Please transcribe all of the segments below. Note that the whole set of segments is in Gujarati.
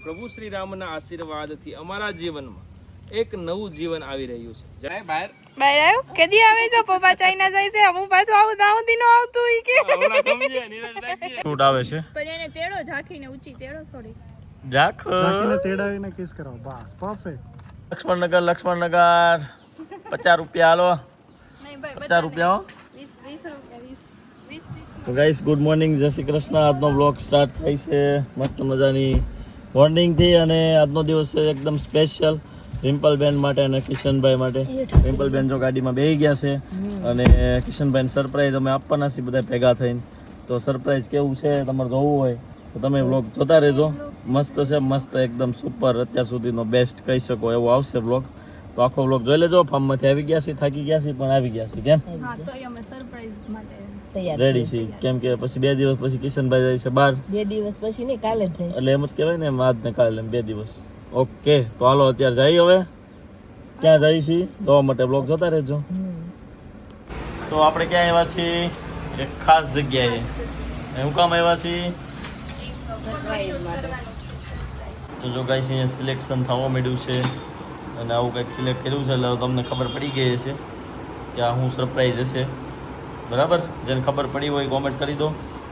પ્રભુ શ્રી રામના આશીર્વાદથી અમારા જીવનમાં એક નવું જીવન આવી રહ્યું છે. જાય બહાર આવ્યો કેદી આવે તો પપ્પા ચાઇના જાય છે હું પાછો આવું દાઉ દીનો આવતું ઈ કે શૂટ આવે છે પણ એને તેડો ઝાંખીને ઊંચી તેડો થોડી ઝાંખીને તેડાવીને કિસ કરો બસ પરફેક્ટ. લક્ષ્મણનગર 50 રૂપિયા હાલો. નહીં ભાઈ 50 રૂપિયા હો. 20 રૂપિયા તો ગાઈસ ગુડ મોર્નિંગ, જય શ્રી કૃષ્ણ. આજનો બ્લોગ સ્ટાર્ટ થાય છે મસ્ત મજાની મોર્નિંગથી અને આજનો દિવસ છે એકદમ સ્પેશિયલ રિમ્પલબેન માટે અને કિશનભાઈ માટે. રિમ્પલબેન જો ગાડીમાં બેસી ગયા છે અને કિશનભાઈને સરપ્રાઈઝ અમે આપવાના છીએ બધા ભેગા થઈને. તો સરપ્રાઈઝ કેવું છે તમારે જોવું હોય તો તમે બ્લોગ જોતા રહેજો. મસ્ત છે, મસ્ત એકદમ સુપર, અત્યાર સુધીનો બેસ્ટ કહી શકો એવો આવશે બ્લોગ. તો આખો બ્લોગ જોઈ લેજો. ફાર્મમાંથી આવી ગયા છે, થાકી ગયા છે પણ આવી ગયા છે. કેમ હા તો અમે સરપ્રાઈઝ માટે રેડી છે? કેમ કે પછી 2 દિવસ પછી કિશનભાઈ જાય છે બહાર. 2 દિવસ પછી નહીં, કાલે જ જઈશ. એટલે એમ જ કહેવાય ને, એમ આજ ને કાલે 2 દિવસ. ઓકે તો હાલો અત્યારે જઈએ. હવે ક્યાં જઈએ છીએ જોવા માટે બ્લોગ જોતા રહેજો. તો આપણે ક્યાં આવ્યા છીએ? એક ખાસ જગ્યાએ. શું કામ આવ્યા છીએ? સરપ્રાઈઝ માટે. તો જો ગાઈસ અહીંયા સિલેક્શન થવા માંડ્યું છે અને આવું કંઈક સિલેક્ટ કર્યું છે એટલે તમને ખબર પડી ગઈ છે કે આ શું સરપ્રાઈઝ હશે. બરાબર, જેને ખબર પડી હોય કોમેન્ટ કરી દો.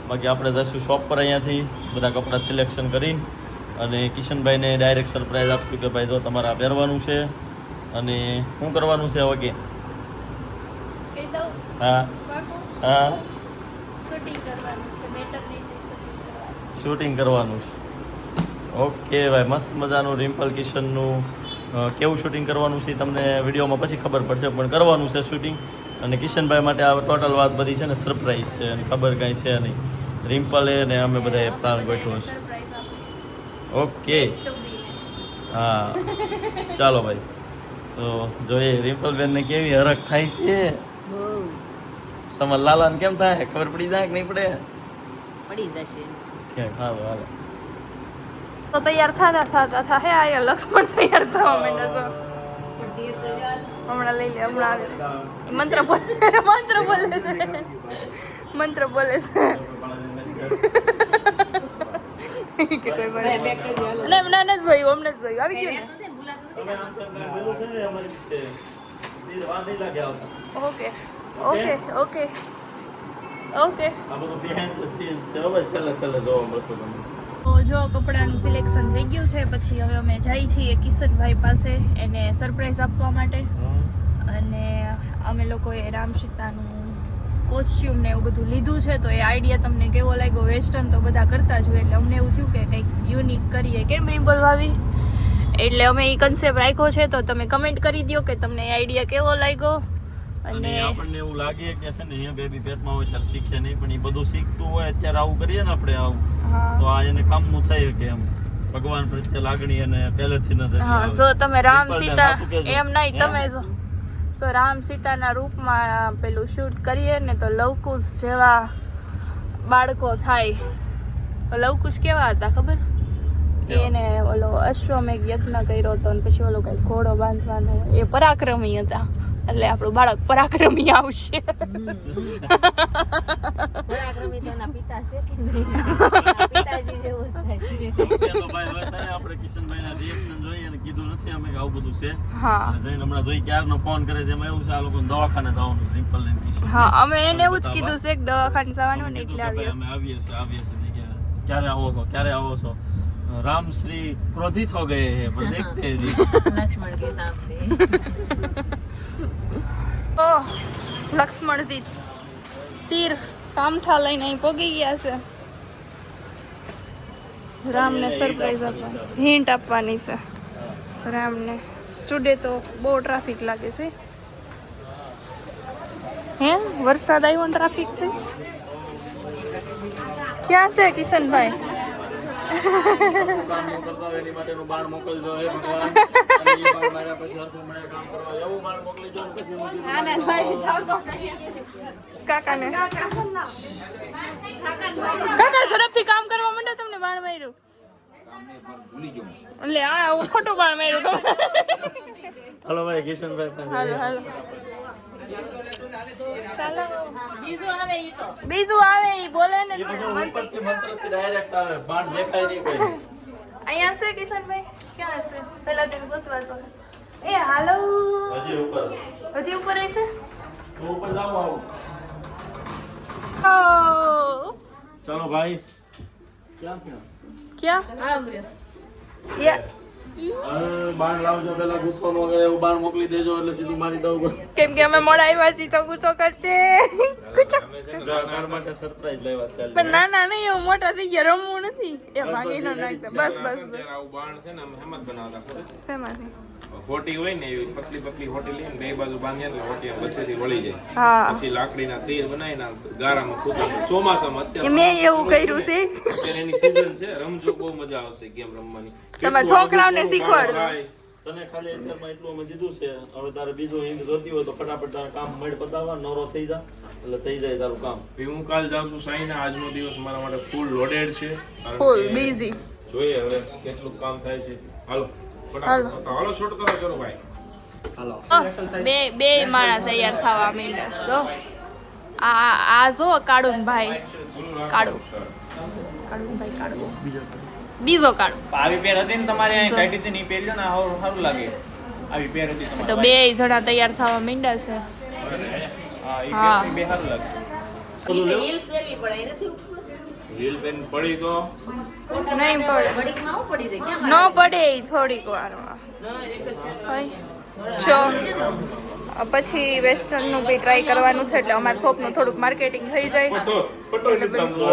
બાકી આપણે જઈશું શોપ પર અહીંયાથી બધા કપડાં સિલેક્શન કરીને અને કિશનભાઈને ડાયરેક્ટ સરપ્રાઈઝ આપ્યું કે ભાઈ જો તમારે આ પહેરવાનું છે અને શું કરવાનું છે હવે કે કહી દઉં હા પાકું હા શૂટિંગ કરવાનું છે. બેટર નહીં શૂટિંગ કરવાનું છે. ઓકે ભાઈ, મસ્ત મજાનું રિમ્પલ કિશનનું કેવું શૂટિંગ કરવાનું છે તમને વિડીયોમાં પછી ખબર પડશે, પણ કરવાનું છે શૂટિંગ. અને કિશનભાઈ માટે આ ટોટલ વાત બધી છે ને સરપ્રાઈઝ છે અને ખબર કાંઈ છે નહીં. રિમ્પલે ને અમે બધાએ પ્લાન ગોઠવ્યો છે. ઓકે હા ચાલો ભાઈ. તો જોઈએ રિમ્પલબેનને કેવી હરખ થાય છે. બહુ તમારા લાલાને કેમ થાય? ખબર પડી જાય કે નહીં પડે? પડી જશે. ઠીક, હાલો હાલો. તો તૈયાર થતા હે આયા લક્ષ્મણ તૈયાર થવા માંડ્યા છો. હમણાં લઈ લે, હમણાં આવે. ઈ મંત્ર બોલે છે. મંત્ર બોલે છે કે કોઈ બને ના ના ન જોયું, અમને જ જોયું. આવી ગયું ને? Okay okay okay okay. તો જો કપડાનું સિલેક્શન થઈ ગયું છે, પછી હવે અમે જઈએ છીએ કિશનભાઈ પાસે એને સરપ્રાઈઝ આપવા માટે. અને અમે લોકોએ રામ સીતાનું કોસ્ચ્યુમ ને એવું બધું લીધું છે. તો એ આઈડિયા તમને કેવો લાગ્યો? વેસ્ટર્ન તો બધા કરતા જ હોય એટલે અમને એવું થયું કે કંઈક યુનિક કરીએ. કેમ રિમ્પલ ભાભી? એટલે અમે એ કન્સેપ્ટ રાખ્યો છે. તો તમે કમેન્ટ કરી દો કે તમને એ આઈડિયા કેવો લાગ્યો. અને આપણને એવું લાગે કે છે ને અહીંયા બેબી પેટમાં હોય ત્યારે શીખે નહીં, પણ એ બધું શીખતું હોય અત્યારે આવું કરીએ ને આપણે આવું તો આ એને કામનું થાય કે એમ ભગવાન પ્રત્યે લાગણી અને પહેલેથી ન જાય. હા, જો તમે રામ સીતા એમ નહીં, તમે જો રામ સીતાના રૂપમાં પેલું શૂટ કરીએ ને તો લવકુશ જેવા બાળકો થાય. લવકુશ કેવા હતા ખબર? એને ઓલો અશ્વમેઘ યજ્ઞ કર્યો હતો અને પછી ઓલો કઈ ઘોડો બાંધવાનો, એ પરાક્રમી હતા. એટલે આપણું બાળક પરાક્રમી આવશે. પરાક્રમી તો એના પિતા છે કે નહીં? પિતાજી જેવો જ થશે. તો ભાઈ બસ આપણે કિશનભાઈના રિએક્શન જોઈએ અને કીધું નથી અમે કે આવું બધું છે. હા અને જઈને હમણાં જોઈ ક્યારનો ફોન કરે છે. એમાં એવું છે આ લોકોને દવાખાને જવાનું છે રિમ્પલ ને કિશન. હા, અમે એને એવું જ કીધું છે કે દવાખાને જવાનું ને એટલે આવ્યો. અમે આવીએ છીએ ક્યારે આવો છો, ક્યારે આવો છો? राम श्री क्रोधित हो गए हैं पर देखते हैं जी લક્ષ્મણ કે સામને. ઓહ, લક્ષ્મણજી તીર કામઠા લઈને અહીં પહોંચી ગયા છે. રામને સરપ્રાઈઝ આપવાની, હિન્ટ આપવાની છે રામને. સ્ટુડે તો બહુ ટ્રાફિક લાગે છે. હે વરસાદ આવ્યો ને ટ્રાફિક છે. ક્યાં છે કિશનભાઈ? કાકા ઝડપથી કામ કરવા માંડો. તમને બાણ માર્યું એટલે આ ખોટું બાણ માર્યું તમે. हेलो भाई किशनભાઈ. હાલો હાલો ચાલો. બીજું આવે ઈ બોલે ને મંત્રથી ડાયરેક્ટ આવે, બાણ દેખાય નહીં કોઈ. અહીંયા છે કિશનભાઈ ક્યાં છે પહેલા તેને ગોતવા છો એ હાલો હજી ઉપર હજી ઉપર હશે તો ઉપર જાવ આવો ઓ ચાલો ભાઈ ક્યાં છે ક્યાં યા બાણ લાવજો પેલા ગુસ્સો ન કરે એવું બાણ મોકલી દેજો એટલે સીધું મારી દઉં કેમ કે અમે મોડા આવ્યા છીએ તો ગુસ્સો કરશે ગુસ્સો ઘર માટે સરપ્રાઈઝ લેવા છે પણ ના નહીં એવું મોટા થઈ ગયા રમવું નથી એ ભાંગી નો નાખતા બસ આવું બાણ છે ને અમે હેમત બનાવતા ખબર છે? શેમાંથી? હોટી હોય ને એવી પતલી પતલી હોટી લઈને બે બાજુ બાંધીએ એટલે હોટી આમ વચ્ચેથી વળી જાય હા પછી લાકડીના તીર બનાવીને ગારામાં કૂદવાનું ચોમાસામાં એ અત્યારે મેં એવું કર્યું છે અત્યારે એની સીઝન છે રમજો બહુ મજા આવશે ગેમ રમવાની તમારા છોકરાઓને શીખવાડજો. તને ખાલી અત્યારમાં એટલું અમે દીધું છે હવે તારે બીજું હિંગ જોતી હોય તો ફટાફટ તારે કામ મેળ પતાવવા નવરો થઈ જા એટલે થઈ જાય તારું કામ હું કાલ જાઉં છું સાઈના આજનો દિવસ મારા માટે ફૂલ લોડેડ છે કારણ ફૂલ કે બિઝી જોઈએ હવે કેટલું કામ થાય છે હાલો હાલો. ફટાફટ પતાવો. હાલો શૂટ કરો શરૂ ભાઈ બે માણસ તૈયાર થવા માંડ્યા જો આ જો કાળુનભાઈ કાળુ બીજો કાળુ આવી પેર હતી ને તમારે અહીં કાઢી હતી ને ઈ પહેરજો ને સારું લાગે આવી પેર હતી તો તમારે બે જણા તૈયાર થવા માંડ્યા છે હા ઈ હા. પેર બે સારું લાગે હિલ્સ પહેરવી પડે એનાથી રીલ પેન પડી તો નહીં પડે ઘડીકમાં આવું પડી જાય ક્યાં ન પડે ઈ થોડીક વારમાં જો પછી વેસ્ટર્ન નું બી ટ્રાય કરવાનું છે એટલે અમારા શોપનું થોડુંક માર્કેટિંગ થઈ જાય ફોટો એને દામ દો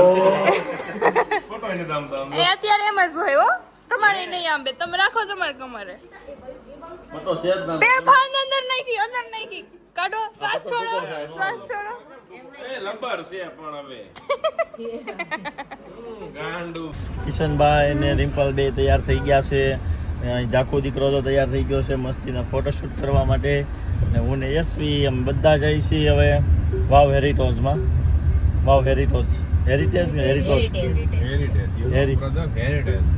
ફોટો એને દામ દો એ અત્યારે એમ જ હોય હો તમારે નહીં આંબે તમે રાખો તમારે કમરે તો છે જ ના બે ભાંગ અંદર નાખી કાઢો શ્વાસ છોડો એ લબર છે પણ હવે ગાંડુ કિશનભાઈ ને રિમ્પલ બે તૈયાર થઈ ગયા છે અહીં જાખો દીકરો તો તૈયાર થઈ ગયો છે મસ્તીના ફોટોશૂટ કરવા માટે અને હું ને યશવી અમે બધા જઈએ છીએ હવે વાવ હેરિટેજમાં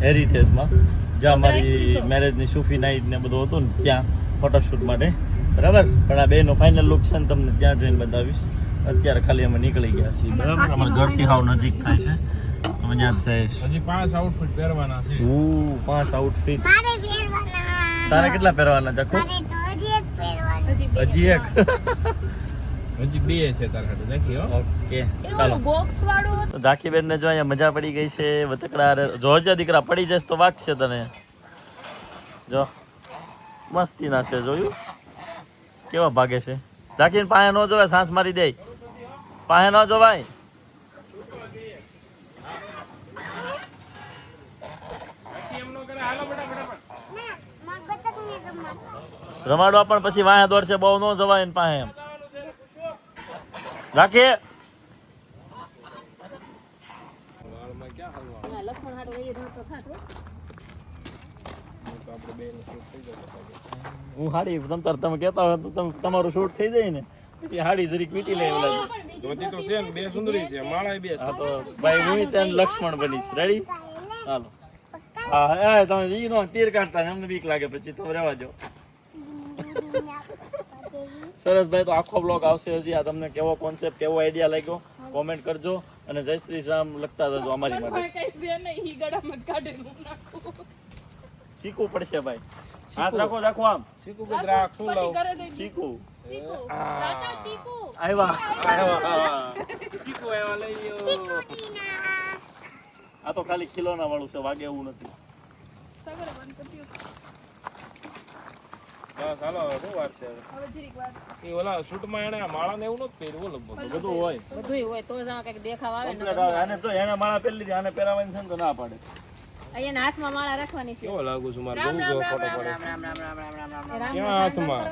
હેરિટેજમાં જ્યાં અમારી મેરેજની સુફી નાઇટ ને બધું હતું ને ત્યાં ફોટોશૂટ માટે બરાબર પણ આ બેનો ફાઇનલ લુક છે ને તમને ત્યાં જઈને બતાવીશ અત્યારે ખાલી અમે નીકળી ગયા છીએ બરાબર અમારા ઘરથી હાવ નજીક થાય છે અમે ત્યાં જ જઈશ હજી 5 આઉટફિટ પહેરવાના છે 5 આઉટફિટ તારે કેટલા પહેરવાના જાખો હજી એક હજી 2 છે તાર હાટુ દેખી હો ઓકે ચાલો બોક્સ વાળું તો ઝાંખી બેન ને જો અહીંયા મજા પડી ગઈ છે વતકડા જોજે દીકરા પડી જશે તો વાગશે તને જો મસ્તી ના છે જોયું કેવા ભાગે છે ઝાંખી પાસે ન જોવાય સાંસ મારી દે પાસે ન જોવાય રમાડવા પણ પછી વાહે દોડશે બહુ ન જવાય ને પાસે એમ રાખીએ લખણ હાટું એ તો ખાતો હું હાડી તમે કહેતા હોય તો તમારું શૂટ થઈ જાય ને પછી હાડી જરીક વીટી લે એવું લાગે ધોતી તો છે ને 2 સુંદરી છે માળાય 2 હા તો ભાઈ હું ત્યાં લક્ષ્મણ બનીશ રેડી હાલો હા તમે ઈ નો તીર કાઢતા ને અમને બીક લાગે પછી તો રહેવા દો સરસ ભાઈ તો આખો બ્લોગ આવશે હજી આ તમને કેવો કોન્સેપ્ટ કેવો આઈડિયા લાગ્યો કોમેન્ટ કરજો અને જય શ્રી રામ લખતા જજો અમારી માટે શીખવું પડશે ભાઈ હાથ રાખો રાખો આમ શીખું કે ગ્રાહક શું લાવ શીખવું ચીકુ આવ્યા શીખું એવા લઈ લ્યો આ તો ખાલી ખીલોના વાળું છે વાગે એવું નથી બસ હાલો શું વાત છે એ ઓલા શૂટમાં એને આ માળાને એવું નતું પહેર્યું લગભગ બધું હોય બધું હોય તો જ આમાં કંઈક દેખાવ આવે ને કમ્પ્લીટ આવે આને તો એને માળા પહેરી લીધી આને પહેરાવાની છે ને તો ના પાડે અહીંયા હાથમાં માળા રાખવાની છે કેવો લાગુ છું મારે બહુ જો ફોટો પડે રામ ક્યાં હાથમાં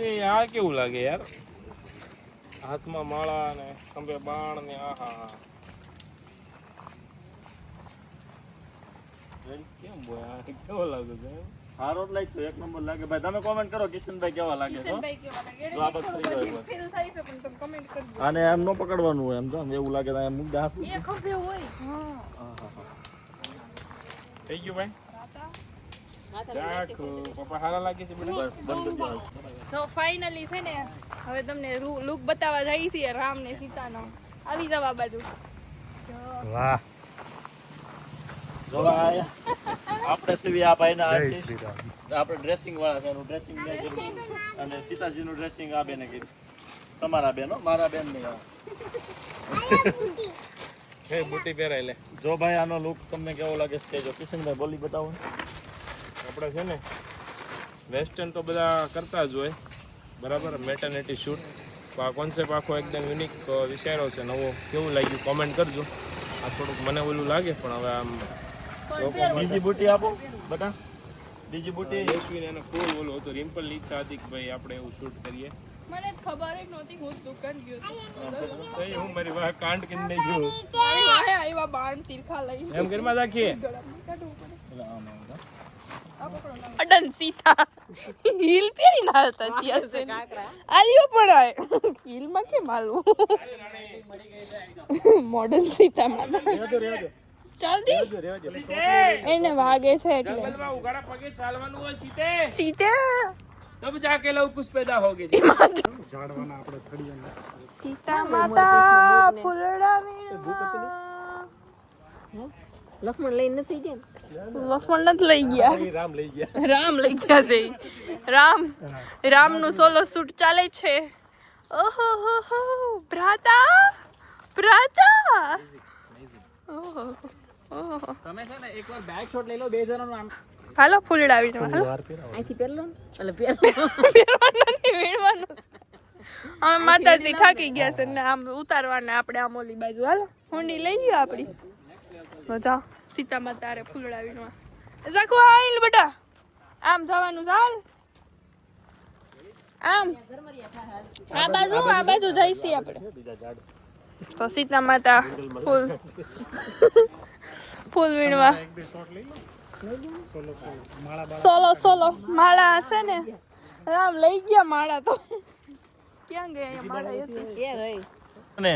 એ આ કેવું લાગે યાર હાથમાં માળા ને ખંભે બાણ ને આહા કેમ બોય આ કેવો લાગે છે સારો જ લાગશે એક નંબર લાગે ભાઈ તમે કોમેન્ટ કરો કિશનભાઈ કેવા લાગે છો જો આ બસ થઈ ગયો આને એમ ન પકડવાનું હોય એમ તો એવું લાગે તો એમ મુદ્દા હાથ થઈ ગયું ભાઈ ચાક પપ્પા હારા લાગે છે બેટા બસ બંધ કરી દો સો ફાઇનલી છે ને હવે તમને લુક બતાવવા જઈએ છીએ રામ ને સીતાનો આવી જવા બાજુ વાહ જોવા આયા આપણે સીવી આ ભાઈના જય આર્ટિસ્ટ શ્રી રામ. આપણે ડ્રેસિંગ વાળા છે એનું ડ્રેસિંગ મેં કર્યું અને સીતાજીનું ડ્રેસિંગ આ બેને કર્યું તમારા બેન હો, મારા બેન નહીં હે બુટી પહેરાય લે. જો ભાઈ આનો લુક તમને કેવો લાગે છે કહેજો. કિશનભાઈ બોલી બતાવો. આપણે છે ને વેસ્ટર્ન તો બધા કરતા જ હોય બરાબર, મેટર્નિટી શૂટ. તો આ કોન્સેપ્ટ આખો એકદમ યુનિક વિચાર્યો છે નવો. કેવું લાગ્યું કોમેન્ટ કરજો. આ થોડુંક મને ઓલું લાગે પણ હવે આમ બીજી બુટી આપો બટા, બીજી બુટી. યશવીન એને ફૂલ ઓલું હતું, રિમ્પલની ઈચ્છા હતી કે ભાઈ આપણે એવું શૂટ કરીએ. મને ખબર જ નહોતી હું દુકાન ગયો તો એ હું મારી વાહ કાંડ કરીને નહીં જોઉં આવ્યા બાણ તીરખા લઈને એમ ઘરમાં રાખીએ. અડન સીતા હીલ પહેરી ના હતા ત્યાં છે આલિયો પણ આય હીલ માં કેમ આલું મોડર્ન સીતા માં ચાલતી એને વાગે છે એટલે જંગલમાં ઉઘાડા પગે ચાલવાનું હોય સીતે, સીતે તબ જાકે લવ કુછ પેદા હોગે. ઝાડવાના આપણે થડિયાના સીતા માતા ફૂલડા લક્ષ્મણ લઈને નથી ગયા લક્ષ્મણ નથી લઈ ગયા, રામ લઈ ગયા. રામ લઈ ગયા છે. રામ નું સોલો શૂટ ચાલે છે. ઓહો હો હો ભ્રાતા ઓહો ઓહો તમે છે ને એકવાર બેક શોટ લઈ લો બે જણાનું આમ હાલો ફૂલડાવીને હાલો અહીંથી પહેરલો ને એટલે પહેરલો પહેરવાનું નથી વીણવાનું છે. અમે માતાજી થાકી ગયા છે ને આમ ઉતારવાના આપણે આમ ઓલી બાજુ હાલો હુંડી લઈ લ્યો આપડી બધા સીતા માતા રે ફૂલડાવીને જાકો આઈલ બેટા આમ જવાનું ચાલ આમ આ બાજુ જઈશી આપણે તો સીતા માતા ફૂલ વીણવા સોલો માળા છે ને રામ લઈ ગયા માળા તો ક્યાં ગયા અહીંયા માળા હતી ને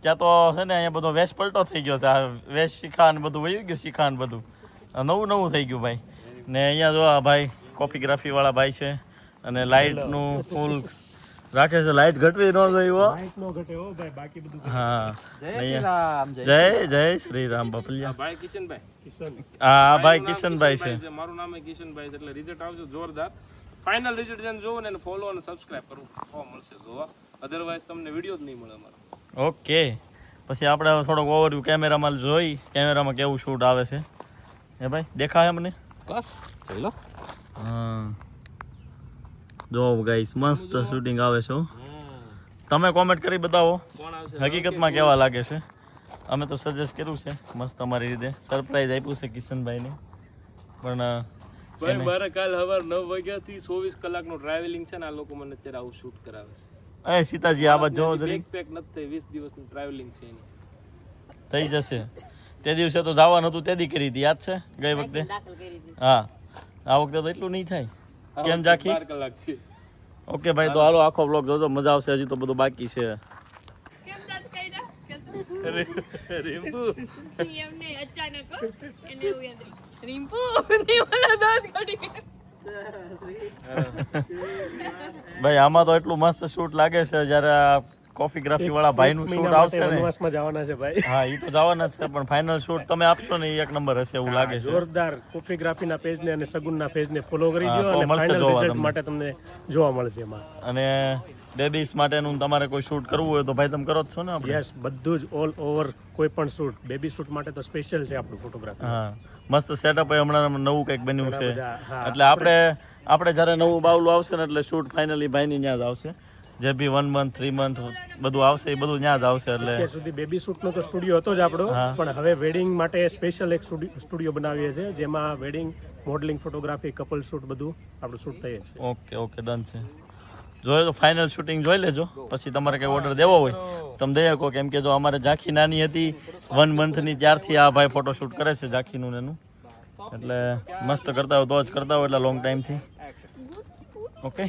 ત્યાં તો છે ને અહીંયા બધો વેશ પલટો થઈ ગયો છે. આ વેશ શિખા ને બધું વયું ગયું, શિખા ને બધું નવું થઈ ગયું ભાઈ. ને અહીંયા જો આ ભાઈ કોપીગ્રાફી વાળા ભાઈ છે અને લાઇટનું ફૂલ રાખે છે. લાઇટ ઘટવી ન જોઈએ હો. નો ઘટે હો ભાઈ, બાકી બધું હા અહીંયા રામ જય જય શ્રી રામ બાપલિયા. ભાઈ કિશનભાઈ, હા ભાઈ કિશનભાઈ છે. મારું નામ કિશનભાઈ છે. એટલે રિઝલ્ટ આવશે જોરદાર. ફાઇનલ રિઝલ્ટ જેને જોવો ને એને ફોલો અને સબસ્ક્રાઇબ કરવું તો મળશે જોવા, અધરવાઇઝ તમને વિડીયો જ નહીં મળે અમારો. ઓકે પછી આપણે હવે થોડોક ઓવરવ્યુ કેમેરામાં જોઈ કેમેરામાં કેવું શૂટ આવે છે. હે ભાઈ દેખાય મને? બસ જોઈ લો હા જો ગાઈસ મસ્ત શૂટિંગ આવે છે હો. તમે કોમેન્ટ કરી બતાવો કોણ આવશે? હકીકતમાં કેવા લાગે છે. અમે તો સજેસ્ટ કર્યું છે મસ્ત અમારી રીતે સરપ્રાઈઝ આપ્યું છે કિશનભાઈને પણ ભાઈ મારે કાલ સવાર 9 વાગ્યાથી 24 કલાકનું ટ્રાવેલિંગ છે ને આ લોકો મને અત્યારે આવું શૂટ કરાવે છે. એ સીતાજી આ બાજુ જોવો જરી. બેક પેક નથી થઈ, 20 દિવસનું ટ્રાવેલિંગ છે એની. થઈ જશે. તે દિવસે તો જવાનું હતું તે દી કરી હતી યાદ છે ગઈ વખતે? દાખલ કરી દીધી હા આ વખતે તો એટલું નહીં થાય. કેમ જાખી? 12 કલાક છે. ઓકે ભાઈ તો હાલો આખો બ્લોગ જોજો, મજા આવશે. હજી તો બધું બાકી છે. કેમ દાંત કાઢ્યા? રીમ્પુ એમને અચાનક હો, એને એવું યાદ રહ્યું. રીમ્પુ ની વાળા દાંત કાઢી. ભાઈ આમાં તો એટલું મસ્ત શૂટ લાગે છે જ્યારે આ કોફીગ્રાફી વાળા ભાઈનું શૂટ આવશે ને. વનવાસમાં જવાના છે ભાઈ. હા એ તો જવાના જ છે પણ ફાઇનલ શૂટ તમે આપશો ને એ એક નંબર હશે એવું લાગે છે. જોરદાર કોફીગ્રાફીના પેજને અને સગુનના પેજને ફોલો કરી હા, દો તો અને મળશે ફાઇનલ જોવા રિઝલ્ટ તમને. માટે તમને જોવા મળશે એમાં. અને બેબીસ માટેનું તમારે કોઈ શૂટ કરવું હોય તો ભાઈ તમે કરો જ છો ને આપણે? યસ, બધું જ ઓલ ઓવર કોઈ પણ શૂટ, બેબી શૂટ માટે તો સ્પેશિયલ છે આપણું ફોટોગ્રાફી. હા મસ્ત સેટઅપ હમણાં નવું કંઈક બન્યું છે બધા, હા. એટલે આપણે જ્યારે નવું બાવલું આવશે ને એટલે શૂટ ફાઇનલી ભાઈની ત્યાં જ આવશે. જે બી 1 મંથ 3 મંથ બધું આવશે એ બધું ત્યાં જ આવશે. એટલે અત્યાર સુધી બેબી શૂટનો તો સ્ટુડિયો હતો જ આપણો, હા. પણ હવે વેડિંગ માટે સ્પેશિયલ એક સ્ટુડિયો બનાવીએ છીએ જેમાં wedding, modelling, photography, couple shoot બધું આપણું શૂટ થઈ છે. ઓકે ડન છે. જોઈ લો ફાઇનલ શૂટિંગ જોઈ લેજો પછી તમારે કંઈ ઓર્ડર દેવો હોય તમે દઈ શકો. કેમ કે જો અમારે ઝાંખી નાની હતી 1 મંથની ત્યારથી આ ભાઈ ફોટો શૂટ કરે છે ઝાંખીનું ને એનું, એટલે મસ્ત કરતા હોય તો જ કરતા હોય એટલે લોંગ ટાઈમથી. ઓકે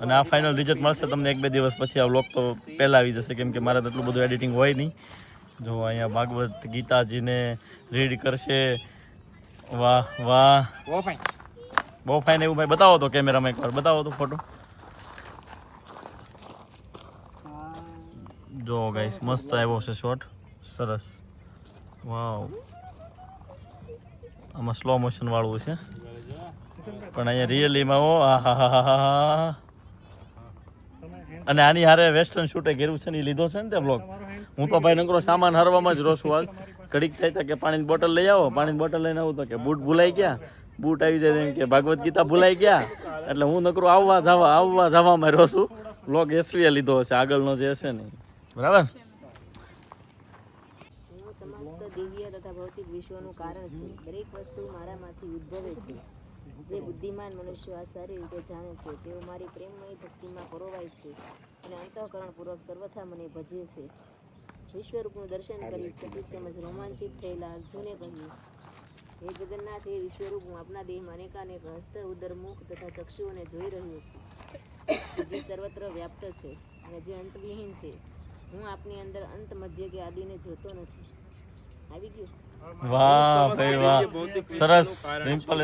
અને આ ફાઇનલ રિઝલ્ટ મળશે તમને 1-2 દિવસ પછી. આ વ્લોગ તો પહેલાં આવી જશે કેમ કે મારે તો એટલું બધું એડિટિંગ હોય નહીં. જો અહીંયા ભાગવત ગીતાજીને રીડ કરશે. વાહ વાહ બહુ ફાઇન બહુ ફાઇન. એવું ભાઈ બતાવો તો કેમેરામાં એકવાર બતાવો તો ફોટો. જો ગાઈસ મસ્ત આવ્યો છે શોટ, સરસ. વાવ આમાં સ્લો મોશન વાળું છે પણ અહીંયા રિયલીમાં ઓ આહાહાહા. અને આની હારે વેસ્ટર્ન શૂટે ઘેરું છે ને એ લીધો છે ને તે બ્લોગ. હું તો ભાઈ નકરો સામાન હરવામાં જ રહું છું. હાલ ઘડીક થાય તો કે પાણીની બોટલ લઈ આવો, પાણીની બોટલ લઈને આવું તો કે બૂટ ભૂલાઈ ગયા, બૂટ આવી જાય એમ કે ભાગવત ગીતા ભૂલાઈ ગયા. એટલે હું નકરું આવવા જવામાં રહું છું. બ્લોગ એસવીએ લીધો હશે આગળનો જે હશે ને બરાબર. હું સમસ્ત દિવ્ય તથા ભૌતિક વિશ્વનું કારણ છું. દરેક વસ્તુ મારામાંથી ઉદ્ભવે છે. જે બુદ્ધિમાન મનુષ્યો આ સારી રીતે જાણે છે તેઓ મારી પ્રેમમય ભક્તિમાં પરોવાય છે અને અંતઃકરણપૂર્વક સર્વથા મને ભજે છે. વિશ્વરૂપનું દર્શન કરી ચકિત તેમજ રોમાંચિત થયેલા અર્જુને કહ્યું, હે જગન્નાથ, હે વિશ્વરૂપ, હું આપના દેહમાં અનેકાનેક હસ્ત, ઉદર, મુખ તથા ચક્ષુઓને જોઈ રહ્યો છું, જે સર્વત્ર વ્યાપ્ત છે અને જે અંતવિહીન છે. હું આપની અંદર અંત, મધ્ય કે આદિને જોતો નથી. આવી ગયું. વાહ ભાઈ વાહ, સરસ. રિમ્પલ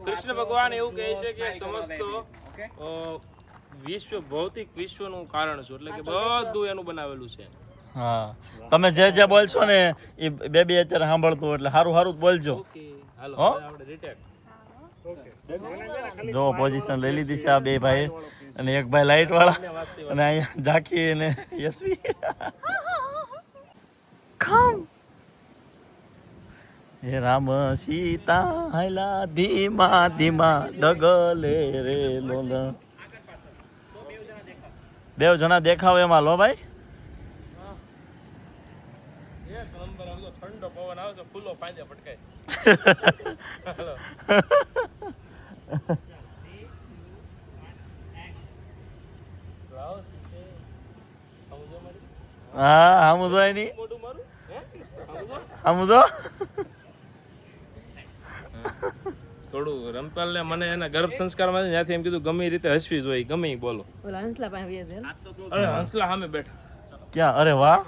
કૃષ્ણ ભગવાન એવું કહે છે કે સમસ્ત વિશ્વ ભૌતિક વિશ્વનું કારણ છું, એટલે કે બધું એનું બનાવેલું છે. હા, તમે જે બોલશો ને એ બેબી અત્યારે સાંભળતું એટલે સારું જ બોલજો. હાલો હો? હવે આપણે રિટેક. જો પોઝિશન લઈ લીધી છે આ બે ભાઈ, અને એક ભાઈ લાઈટ વાળા, અને અહીંયા ઝાંખી અને યશવી. હે રામ સીતા હાયલા ધીમા ધીમા ડગલે રે લોલ. બેવ જણા દેખાવ એમાં લો ભાઈ. એક નંબર આમ તો ઠંડો પવન આવે છે, ફૂલો પાંજે પટકાય. હાલો. હા આમ જોઈ ની, મોઢું મારું આમ જો. થોડું રમપાલ ને મને એના ગર્ભ સંસ્કારમાં ત્યાંથી એમ કીધું ગમે એ રીતે હસવી જોઈએ, ગમે ઈ બોલો. ઓલા હંસલા પાસે આવ્યા છે ને? અરે હંસલા સામે બેઠા. ક્યાં? અરે વાહ.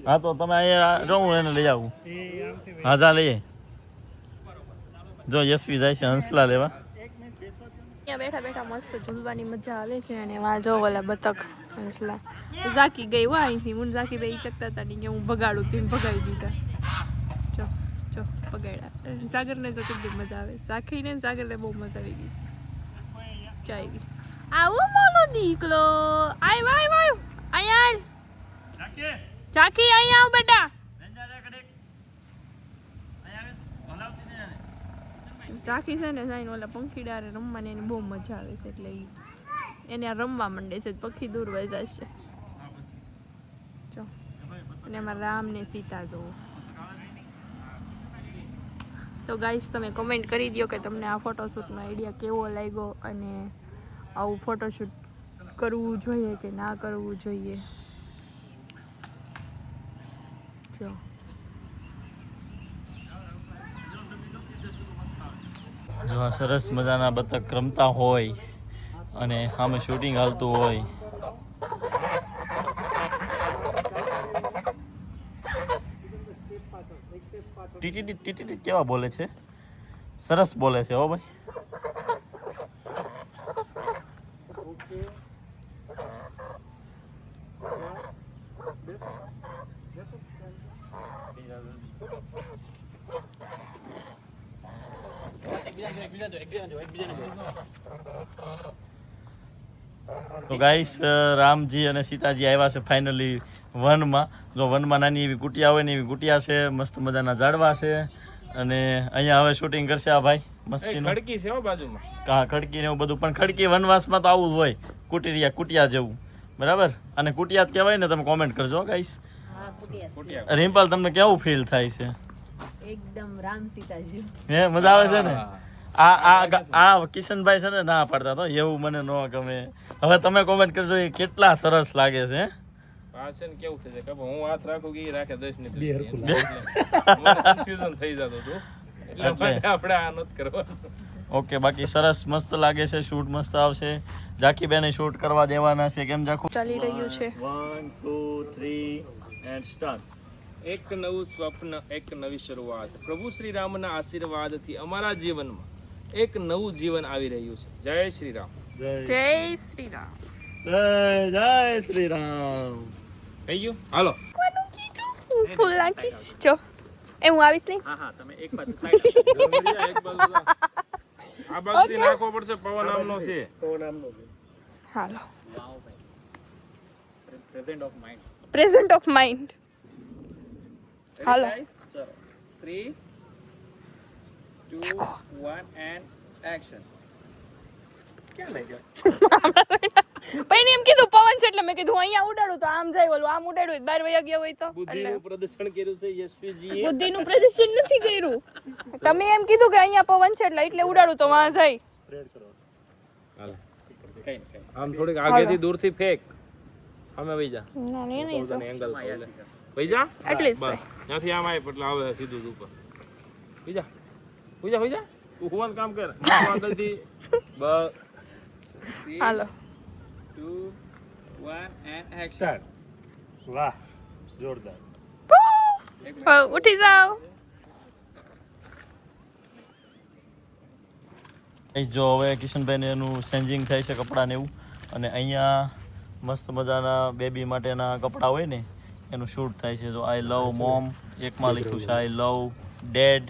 હા તો તમે અહીંયા રહું એને લઈ આવું. હા જા લઈએ. જો યશવી જાય છે હંસલા લેવા. અહીંયા બેઠા બેઠા મસ્ત ઝૂલવાની મજા આવે છે. અને વાં જો ઓલા બતક હંસલા ઝાકી ગઈ હો અહીંથી. હું ઝાકી બે ચકતા હતા ને હું ભગાડું તીને ભગાવી દીધા. જો ભગાડ્યા. સાગરને જો કેટલી મજા આવે. ઝાકીને સાગરને બહુ મજા આવી ગઈ. ચાઈ ગઈ. આવો મોલો દીકલો. આય અહીંયા ઝાકી અહીંયા આવ બેટા. ઝાકી છે ને સાઈન ઓલા પંખીડારે રમવાની એને બહુ મજા આવે છે, એટલે એને આ રમવા માંડે છે. પક્ષી દૂર વહી જાય છે. જો અને એમાં રામ ને સીતા જોવો. તો ગાઈસ તમે કમેન્ટ કરી દો કે તમને આ ફોટોશૂટનો આઈડિયા કેવો લાગ્યો, અને આવું ફોટોશૂટ કરવું જોઈએ કે ના કરવું જોઈએ. જો જો આ સરસ મજાના બતક રમતા હોય અને સામે શૂટિંગ હાલતું હોય. ટીટી કેવા બોલે છે, સરસ બોલે છે હો ભાઈ. તો ગાઈસ રામજી અને સીતાજી આવ્યા છે ફાઇનલી વનમાં. જો વનમાં નાની એવી કુટિયા હોય ને એવી કુટિયા છે, મસ્ત મજાના ઝાડવા છે, અને અહીંયા હવે શૂટિંગ કરશે આ ભાઈ મસ્તીનું. ખડકી છે હો બાજુમાં. હા ખડકી ને એવું બધું, પણ ખડકી વનવાસમાં તો આવું જ હોય, કુટિયા જેવું બરાબર. અને કુટિયા જ કહેવાય ને, તમે કોમેન્ટ કરજો ગાઈસ. હા, કુટિયા. રિમ્પલ તમને કેવું ફીલ થાય છે? એકદમ રામ સીતાજી. હે મજા આવે છે ને? આ કિશનભાઈ છે ને ના પાડતા તો એવું મને ન ગમે. હવે તમે કોમેન્ટ કરજો એ કેટલા સરસ લાગે છે. આ છે ને કેવું થશે કે હું હાથ રાખું કે ઈ રાખે 10 ને કન્ફ્યુઝન થઈ જતો હતું, એટલે માટે આપણે આ નત કરવાનું. ઓકે, બાકી સરસ મસ્ત લાગે છે, શૂટ મસ્ત આવશે. ઝાકી બેને શૂટ કરવા દેવાના છે. કેમ ઝાકુ? ચાલી રહ્યું છે. 1 2 3 એન્ડ સ્ટાર્ટ. એક નવું સ્વપ્ન, એક નવી શરૂઆત. પ્રભુ શ્રી રામના આશીર્વાદથી અમારા જીવનમાં એક નવું જીવન આવી રહ્યું છે. જય શ્રી રામ. જય શ્રી રામ. જય શ્રી રામ. થઈ ગયું? હાલો. ફૂલ નાખીશ જો એ હું આવીશ નહીં હા હા તમે એક બાજુ side ગરબડિયા એક બાજુ જા. આ બાજુથી નાખવો પડશે. પવન આમનો છે. હાલો વાવ ભાઈ present of mind present of mind હાલો ચલો 3 2 1 એન્ડ એક્શન પછી એમ કીધું પવન છે એટલે મેં કીધું અહીંયા ઉડાડું તો આમ જાય ઓલું આમ ઉડાડું હોય, 12 વાગ્યા હોય તો બુદ્ધિનું પ્રદર્શન કર્યું છે યશવીજીએ. બુદ્ધિનું પ્રદર્શન નથી કર્યું. તમે એમ કીધું કે અહીંયા પવન છે એટલે ઉડાડું તો વાં જાય. હાલ. કઈ નહીં આમ થોડીક આગેથી દૂરથી ફેંક. અમે વઈ જા. ના નહીં નહીં તને એંગલ વઈ જા. એટલી જ બસ. ત્યાંથી આમ આવી એટલે આવે સીધું જ ઉપર. વઈ જા. વઈ જા વઈ જા. તું હોવાનું કામ કર. આગળથી બસ. હાલો 2 1 એન્ડ એક્શન વાહ જોરદાર. ઉઠી જાઓ. જો હવે કિશનભાઈને એનું ચેન્જિંગ થાય છે કપડાને એવું, અને અહીંયા મસ્ત મજાના બેબી માટેના કપડાં હોય ને એનું શૂટ થાય છે. જો આઈ લવ મોમ એકમાં લખ્યું છે આઈ લવ ડેડ.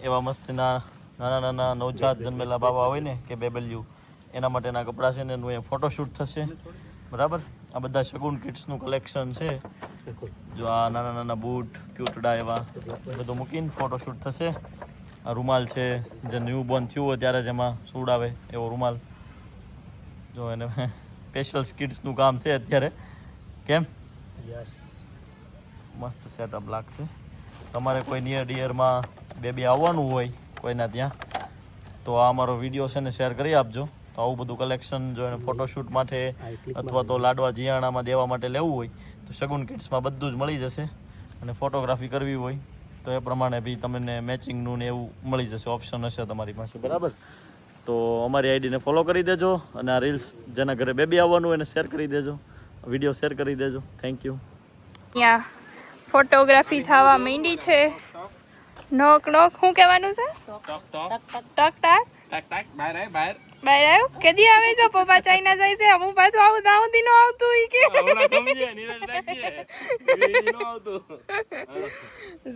એવા મસ્તના નાના નાના નવજાત જન્મેલા બાબા હોય ને કે બેબલ્યુ, એના માટેના કપડાં છે ને એનું અહીંયા ફોટોશૂટ થશે. બરાબર, આ બધા શગુન કિડ્સનું કલેક્શન છે. જો આ નાના નાના બૂટ ક્યુટડા એવા બધું મૂકીને ફોટોશૂટ થશે. આ રૂમાલ છે, જે ન્યૂ બોર્ન થયું હોય ત્યારે જ એમાં સૂડ આવે એવો રૂમાલ. જો એને સ્પેશિયલ કિડ્સનું કામ છે અત્યારે. કેમ મસ્ત સેટઅપ લાગશે. તમારે કોઈ નિયર ડિયરમાં બેબી આવવાનું હોય કોઈના ત્યાં તો આ અમારો વિડીયો છે ને શેર કરી આપજો. તો આવું બધું કલેક્શન જો એને ફોટોશૂટ માટે અથવા તો લાડવા જીયાણામાં દેવા માટે લેવું હોય તો શગુન કિડ્સમાં બધું જ મળી જશે. અને ફોટોગ્રાફી કરવી હોય તો એ પ્રમાણે બી તમને મેચિંગનું ને એવું મળી જશે, ઓપ્શન હશે તમારી પાસે. બરાબર, તો અમારી આઈડીને ફોલો કરી દેજો અને આ રીલ્સ જેના ઘરે બેબી આવવાનું હોય એને શેર કરી દેજો, વિડીયો શેર કરી દેજો. Thank you. અહીંયા ફોટોગ્રાફી થવા માંડી છે. નોક નોક શું કહેવાનું છે? ટક ટક ટક ટક ટક ટક બહાર આય બહાર બહાર આવ્યો. કેદી આવે તો પપ્પા ચાઇના જાય છે, હું પાછું આવું ત્યાં સુધી નો આવતું ઈ કે.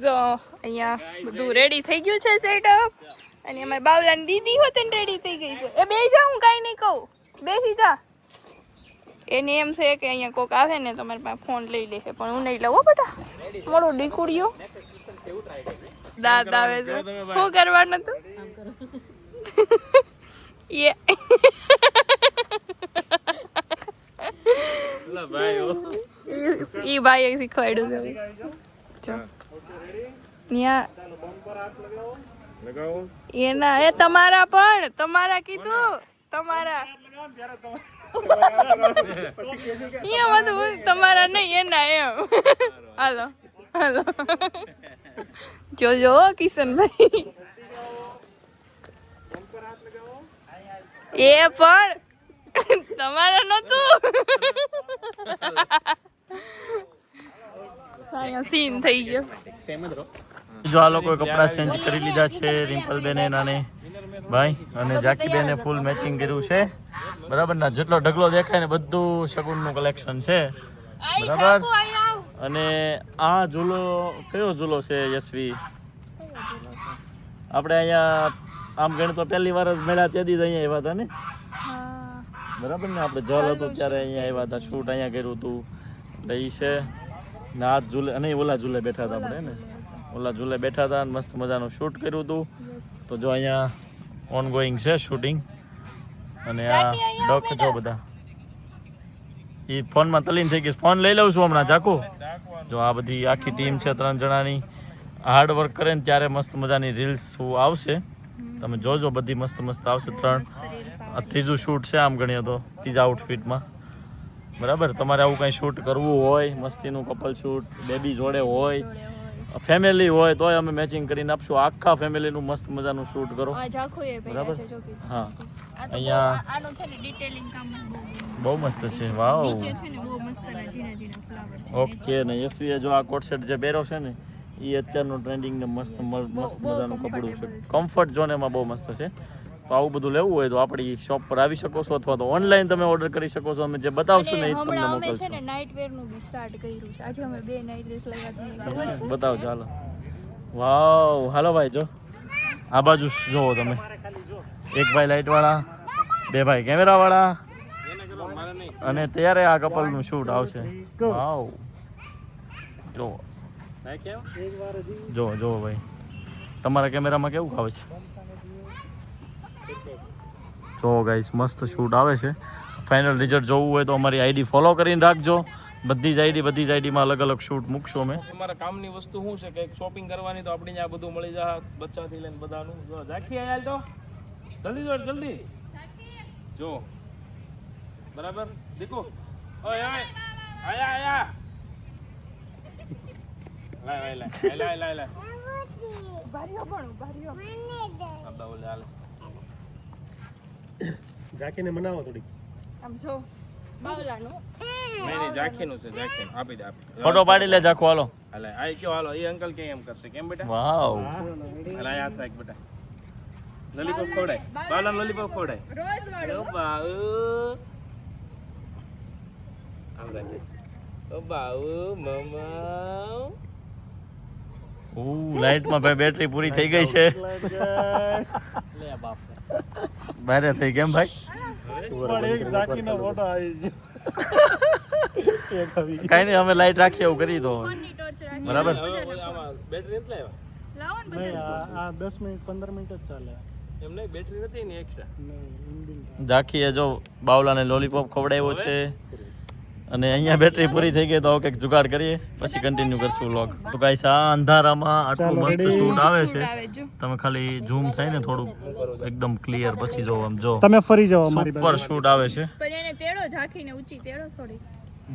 જો અહીંયા બધું રેડી થઈ ગયું છે સેટઅપ, અને અમારી બાવલાની દીદી હોત ને રેડી થઈ ગઈ છે. એ બેસી જા, હું કાંઈ નહીં કહું, બેસી જા. એને એમ છે કે અહીંયા કોક આવે ને તો મારી પાસે ફોન લઈ લે, પણ હું નહીં લઉં હો બેટા, મોડો ડીકુડિયો દાંત આવે છે. શું કરવાનું હતું? યે ઈ ભાઈએ શીખવાડ્યું છે. જો ન્યા લગાવો. એના એ તમારા પણ તમારા કીધું તમારા અહીંયા બધું તમારા નહીં એના એમ. હાલો હાલો જોજો કિશનભાઈ. એ પણ તમારા નતું. અહીંયા સીન થઈ ગયો. સેમ જ રહો જો આ લોકોએ કપડાં ચેન્જ કરી લીધા છે, રિમ્પલબેને નાને ભાઈ અને જાકીબેને ફૂલ મેચિંગ કર્યું છે. બરાબર ના, જેટલો ઢગલો દેખાય ને બધું શગુનનું કલેક્શન છે. બરાબર, અને આ ઝૂલો કયો ઝૂલો છે યશવી? આપણે અહીંયા આમ ગણ તો પહેલી વાર જ મળ્યા તેથી જ અહીંયા આવ્યા હતા ને. બરાબર ને, આપણે જલ હતું ત્યારે અહીંયા આવ્યા હતા, શૂટ અહીંયા કર્યું હતું. એટલે એ છે ને આ ઝૂલે અને ઓલા ઝૂલે બેઠા હતા આપણે ને, ઓલા ઝૂલે બેઠા હતા અને મસ્ત મજાનું શૂટ કર્યું હતું. તો જો અહીંયા ઓન ગોઈંગ છે શૂટિંગ. અને આ ડોક જો બધા એ ફોનમાં તલીન થઈ ગઈ. ફોન લઈ લઉં છું હમણાં ચાકુ. જો આ બધી આખી ટીમ છે 3 જણાની, હાર્ડ વર્ક કરે ને ત્યારે મસ્ત મજાની રીલ્સ આવશે. તમે જોજો, બધી મસ્ત મસ્ત આવશે. 3 ત્રીજું શૂટ છે આમ ગણીએ તો, ત્રીજા આઉટફિટમાં. બરાબર, તમારે આવું કંઈ શૂટ કરવું હોય, મસ્તીનું કપલ શૂટ, બેબી જોડે હોય, ફેમિલી હોય તોય અમે મેચિંગ કરીને આપશું. આખા ફેમિલીનું મસ્ત મજાનું શૂટ કરો. બરાબર, હા અહીંયા બહુ મસ્ત છે. વાવ, ઓકે ને યશવીએ જો આ કોટ સેટ જે પહેર્યો છે ને એ અત્યારનું ટ્રેન્ડિંગ ને મસ્ત મસ્ત મજાનું કપડું છે. કમ્ફર્ટ ઝોન એમાં બહુ મસ્ત છે. તો આવું બધું લેવું હોય તો આપણી શોપ પર આવી શકો છો અથવા તો ઓનલાઈન તમે ઓર્ડર કરી શકો છો. અમે જે બતાવશું ને એ જ તમને હમણાં અમે છે મોકલશું. ને નાઇટ વેર નું બી સ્ટાર્ટ કર્યું છે. આજે અમે 2 નાઇટ ડ્રેસ લાવ્યા તમને ખબર છે? બતાવો ચાલો. વાવ, હાલો ભાઈ જો આ બાજુ જોવો તમે, એક ભાઈ લાઇટ વાળા, 2 ભાઈ કેમેરા વાળા, અને ત્યારે આ કપલ નું શૂટ આવશે. વાવ, જો જો જો ભાઈ તમારા કેમેરામાં કેવું આવે છે? જો ગાઈસ મસ્ત શૂટ આવે છે. ફાઇનલ રિઝલ્ટ જોવું હોય તો અમારી આઈડી ફોલો કરીને રાખજો. બધી જ આઈડીમાં અલગ અલગ શૂટ મૂકશો અમે. તમારા કામની વસ્તુ શું છે કે શોપિંગ કરવાની તો આપણે આ બધું મળી જાય, બચ્ચાથી લઈને બધાનું. જો ઝાંખી આયા તો જલ્દી દોડ જલ્દી જો બરાબર દીકો ઓય ઓય આયા આયા લાય લાય લાય લાય લાય ભારીઓ પણ ભારીઓ અબ્બા બોલ હાલ ઝાંખીને મનાવો થોડીક. આમ જો બાવલાનું નહીં ઝાંખીનું છે, ઝાંખી આપી દે ફોટો પાડી લે જાખો હાલો. હાલે આય કયો હાલો એ અંકલ કે એમ કરશે કેમ બેટા વાવ, હાલે આ હાથ રાખ બેટા લોલીપોપ ખવડાય બાવલા લોલીપોપ ખવડાય રોજ વાળો ઓ બાઉ આમ રાખે ઓ બાઉ મમ્મા ઓ લાઈટમાં ભાઈ બેટરી પૂરી થઈ ગઈ છે. લે બાપ બારે થઈ કેમ ભાઈ? કઈ નહીં, અમે લાઈટ રાખીએ એવું કરી દો ફોનની ટોર્ચ રાખી બરાબર. હવે આમાં બેટરી નથી લાવ્યા લાવો ને બધા. આ 10 મિનિટ 15 મિનિટ જ ચાલે. એમ નહીં બેટરી નથી ને એક્સ્ટ્રા ઝાંખીએ જો બાવલાને લોલીપોપ ખવડાવ્યો છે અને અહીંયા બેટરી પૂરી થઈ ગઈ તો હવે કંઈક જુગાડ કરીએ પછી કન્ટિન્યુ કરશું વ્લોગ. તો ગાઈસ આ અંધારામાં આટલું મસ્ત શૂટ આવે છે. આવે જો તમે ખાલી ઝૂમ થાય ને થોડું એકદમ ક્લિયર પછી જો આમ જો તમે ફરી જાઓ અમારી સુપર શૂટ આવે છે. પણ એને તેડો ઝાંખીને ઊંચી તેડો થોડી.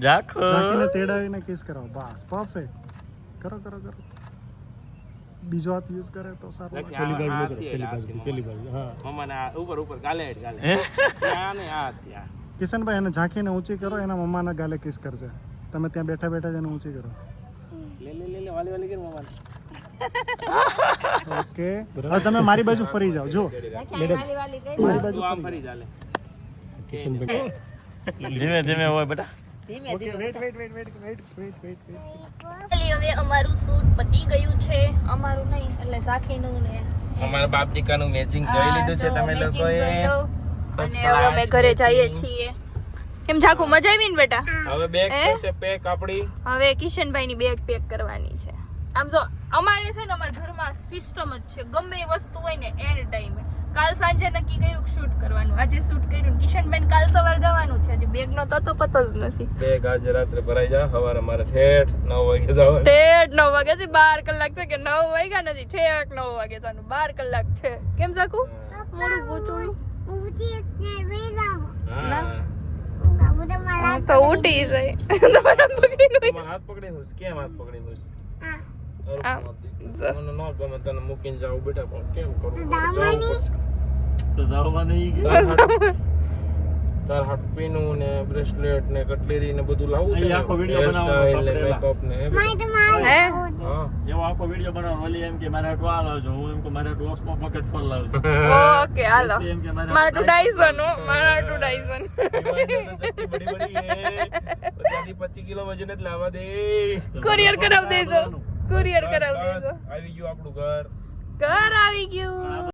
જાખ ઝાંખીને તેડાવીને કિસ કરાવો. બસ પરફેક્ટ. કરો કરો કરો. બીજો હાથ યુઝ કરે તો સારું. પેલી બાજુ હા. મમ્માને આ ઉપર ઉપર ગાલે હેડ ગાલે આ ને આ ત્યાં કિશનભાઈ એને ઝાંખીને ઊંચી કરો, એના મમ્માના ગાલે કિસ કરશે. તમે ત્યાં બેઠા બેઠા જ એને ઊંચી કરો. લે લે લે લે વાલી વાલી કર મમ્માને ઓકે, હવે તમે મારી બાજુ ફરી જાઓ. જો વાલી વાલી કઈ મારી બાજુ તું આમ ફરી જા લે ધીમે ધીમે હોય બેટા. ધીમે ધીમે હવે અમારું શૂટ પતી ગયું છે. અમારું નહીં એટલે ઝાંખીનું ને અમારા બાપ દીકાનું મેચિંગ જોઈ લીધું છે તમે લોકોએ. અને હવે અમે ઘરે જઈએ છીએ. કેમ ઝાંખું મજા આવી ને બેટા? હવે બેગ થશે પેક આપડી. હવે કિશનભાઈની બેગ પેક કરવાની છે. આમ જો અમારે છે ને અમારા ઘરમાં સિસ્ટમ જ છે, ગમે એ વસ્તુ હોય ને એની ટાઈમે. કાલ સાંજે નક્કી કર્યું શૂટ કરવાનું, આજે શૂટ કર્યું. કિશનભાઈ કાલ સવાર જવાનું છે, આજે બેગનો તો પતો જ નથી. બેગ આજે રાત્રે ભરાઈ જા, સવારે મારે ઠેઠ 9 વાગે જવાનું. ઠેઠ 9 વાગે છે. 12 કલાક છે કે 9 વાગ્યા નથી, ઠેઠ 9 વાગે જવાનું. 12 કલાક છે. કેમ જાકુ મોડું પૂછું હા તો ઉઠી જાય. તમારા પકડીને તમારા હાથ પકડી હુસ કેમ હાથ પકડી હુસ આમ. મને ન ગમે તને મૂકીને જાવ બેટા પણ કેમ કરું તો જવાની કે તાર હાથ પીનું ને બ્રેસલેટ ને કટલેરી ને બધું લાવું છે અહીં આખો વિડિયો બનાવવાનો છે આપણે મેકઅપ ને હે હા એવો આખો વિડિયો બનાવવાનો. ઓલી એમ કે મારે હાટુ આ લાવજો, હું એમ કે મારે હાટુ ઓસ્મો પોકેટ ફોન લાવજો. ઓકે હાલો. એમ કે મારા ટુ ડાયસન હો, મારા ટુ ડાયસન. બડી બડી હે બધી 25 કિલો વજન જ લાવવા દે. કુરિયર કરાવ દેજો, કુરિયર કરાવ દેજો. આવી ગયું આપણું ઘર. ઘર આવી ગયું.